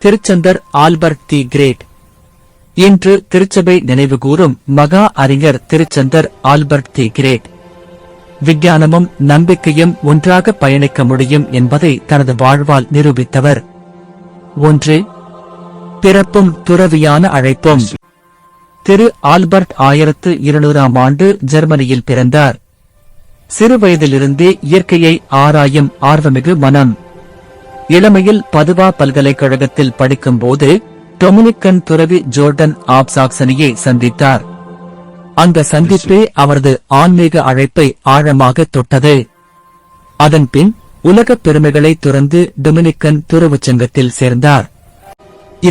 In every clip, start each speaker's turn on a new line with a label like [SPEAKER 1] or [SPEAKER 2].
[SPEAKER 1] Tiruchendur Albert தி great. இன்று திருச்சபை நினைவுகூரும் மகா அறிஞர் திருச்செந்தர் ஆல்பர்ட் தி கிரேட். விஞ்ஞானமும் நம்பிக்கையும் ஒன்றாக பயணிக்க முடியும் என்பதை தனது வாழ்வால் நிரூபித்தவர். 1. பிறப்பும் துறவியான அழைப்பும். திரு ஆல்பர்ட் 1200ஆம் ஆண்டு ஜெர்மனியில் பிறந்தார். சிறுவயதிலிருந்தே இயற்கையை ஆராயும் ஆர்வமிகு மனம். இளமையில் பதுவா பல்கலைக்கழகத்தில் படிக்கும்போது டொமினிக்கன் துறவி ஜோர்டன் ஆப் சாக்சனியை சந்தித்தார். அந்த சந்திப்பே அவரது ஆன்மீக அழைப்பை ஆழமாக தொட்டது. அதன்பின் உலகப் பெருமைகளை துறந்து டொமினிக்கன் துறவுச் சங்கத்தில் சேர்ந்தார்.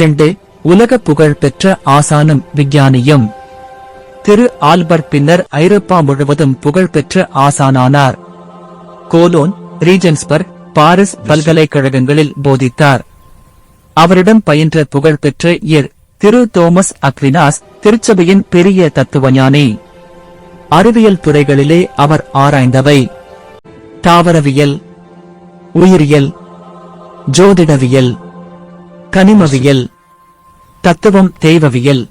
[SPEAKER 1] 2. உலக புகழ் பெற்ற ஆசானும் விஞ்ஞானியும். திரு ஆல்பர்ட் பின்னர் ஐரோப்பா முழுவதும் புகழ்பெற்ற ஆசானானார். கோலோன், ரீஜன்ஸ்பர்க், பாரிஸ் பல்கலைக்கழகங்களில் போதித்தார். அவரிடம் பயின்ற புகழ்பெற்ற திரு தோமஸ் அக்வினாஸ் திருச்சபையின் பெரிய தத்துவஞானி. அறிவியல் துறைகளிலே அவர் ஆராய்ந்தவை தாவரவியல், உயிரியல், ஜோதிடவியல், கனிமவியல், தத்துவம், தெய்வவியல்.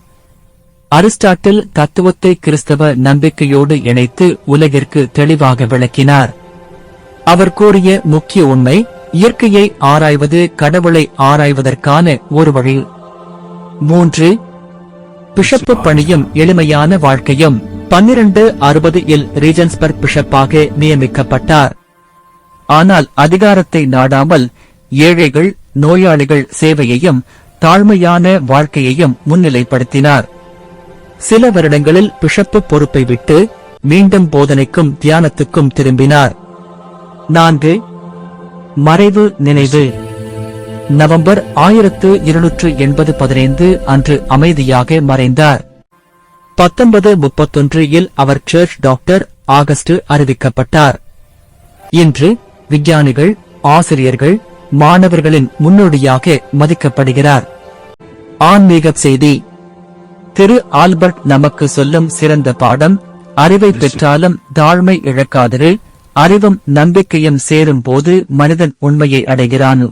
[SPEAKER 1] அரிஸ்டாட்டில் தத்துவத்தை கிறிஸ்தவ நம்பிக்கையோடு இணைத்து உலகிற்கு தெளிவாக விளக்கினார். அவர் கூறிய முக்கிய உண்மை, இயற்கையை ஆராய்வது கடவுளை ஆராய்வதற்கான ஒரு வழி. 3. பிஷப்பு பணியும் எளிமையான வாழ்க்கையும். 1260 ரீஜன்ஸ்பர்க் பிஷப்பாக நியமிக்கப்பட்டார். ஆனால் அதிகாரத்தை நாடாமல் ஏழைகள், நோயாளிகள் சேவையையும் தாழ்மையான வாழ்க்கையையும் முன்னிலைப்படுத்தினார். சில வருடங்களில் பிஷப்பு பொறுப்பை விட்டு மீண்டும் போதனைக்கும் தியானத்துக்கும் திரும்பினார். 4. மறைவு நினைவு. நவம்பர் 1280 15 அன்று அமைதியாக மறைந்தார். 1931 அவர் சர்ச் டாக்டர் ஆகஸ்ட் அறிவிக்கப்பட்டார். இன்று விஞ்ஞானிகள், ஆசிரியர்கள், மாணவர்களின் முன்னோடியாக மதிக்கப்படுகிறார். ஆன்மீக செய்தி. திரு ஆல்பர்ட் நமக்கு சொல்லும் சிறந்த பாடம், அறிவை பெற்றாலும் தாழ்மை இழக்காதிரு. அறிவும் நம்பிக்கையும் சேரும் போது மனிதன் உண்மையை அடைகிறான்.